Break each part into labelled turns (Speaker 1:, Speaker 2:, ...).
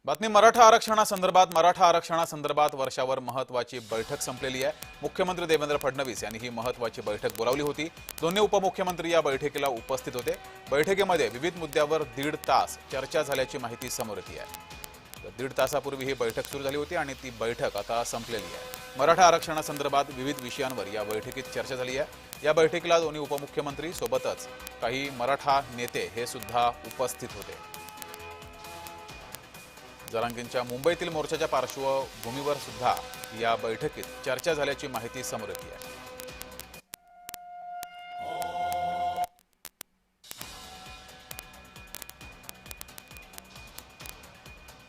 Speaker 1: बातमी मराठा आरक्षणासंदर्भात वर्षावर महत्त्वाची बैठक संपलेली आहे। मुख्यमंत्री देवेंद्र फडणवीस यांनी ही महत्त्वाची बैठक बोलावली होती। दोन्ही उपमुख्यमंत्री या बैठकीला उपस्थित होते। बैठकीमध्ये विविध मुद्द्यांवर 1.5 तास चर्चा झाल्याची माहिती समोर येते आहे। 1.5 तासापूर्वी ही बैठक सुरू झाली होती आणि ती बैठक आता संपलेली आहे। मराठा आरक्षणासंदर्भात विविध विषयांवर या बैठकीत चर्चा झाली आहे। या बैठकीला दोन्ही उपमुख्यमंत्री सोबतच काही मराठा नेते हे सुद्धा उपस्थित होते। जरांगेंच्या मुंबईतील मोर्चाच्या पार्श्वभूमीवर सुद्धा या बैठकीत चर्चा झाल्याची माहिती समोर येते आहे।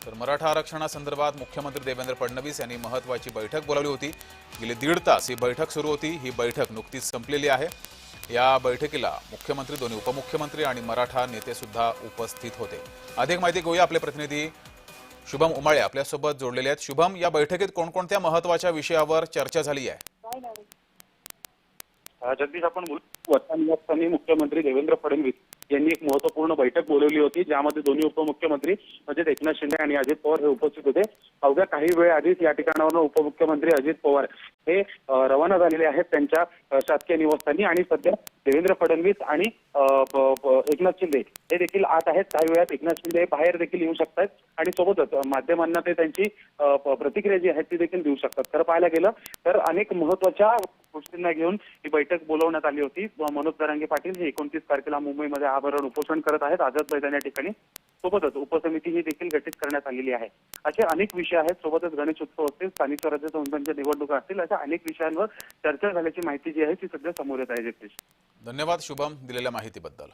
Speaker 1: तर मराठा आरक्षणासंदर्भात मुख्यमंत्री देवेंद्र फडणवीस यांनी महत्त्वाची बैठक बोलावली होती। गेली 1.5 तास ही बैठक सुरू होती। ही बैठक नुकतीच संपलेली आहे। या बैठकीला मुख्यमंत्री, दोन्ही उपमुख्यमंत्री आणि मराठा नेते सुद्धा उपस्थित होते। अधिक माहिती घेऊया, आपले प्रतिनिधी शुभम उमाळे आपल्यासोबत जोडलेले आहेत। शुभम, या बैठकीत कोणकोणत्या महत्त्वाच्या विषयावर चर्चा झाली आहे?
Speaker 2: जगदीश, आपण वर्षानिवासस्थानी मुख्यमंत्री देवेंद्र फडणवीस यांनी एक महत्त्वपूर्ण बैठक बोलवली होती, ज्यामध्ये दोन्ही उपमुख्यमंत्री म्हणजे एकनाथ शिंदे आणि अजित पवार हे उपस्थित होते। अवघ्या काही वेळ आधीच या ठिकाणावरून उपमुख्यमंत्री अजित पवार हे रवाना झालेले आहेत त्यांच्या शासकीय निवासस्थानी आणि सध्या देवेंद्र फडणवीस आणि एकनाथ शिंदे हे देखील आत आहेत। काही वेळात एकनाथ शिंदे बाहेर देखील येऊ शकतात आणि सोबतच माध्यमांना ते त्यांची प्रतिक्रिया जी आहे ती देखील देऊ शकतात। खरं पाहायला गेलं तर अनेक महत्त्वाच्या गोष्टींना घेऊन ही बैठक बोलवण्यात आली होती। मनोज जरांगे पाटील हे 29 तारखेला मुंबईमध्ये आभरण उपोषण करत आहेत आझाद मैदान या ठिकाणी। सोबतच उपसमिती ही देखील गठीत करण्यात आलेली आहे। असे अनेक विषय आहेत। सोबतच गणेश उत्सव असतील, स्थानिक स्वराज्य संस्थांच्या निवडणुका असतील, अशा अनेक विषयांवर चर्चा झाल्याची माहिती जी आहे ती सध्या समोर येत आहे। जगदीश,
Speaker 1: धन्यवाद शुभम दिलेल्या माहितीबद्दल।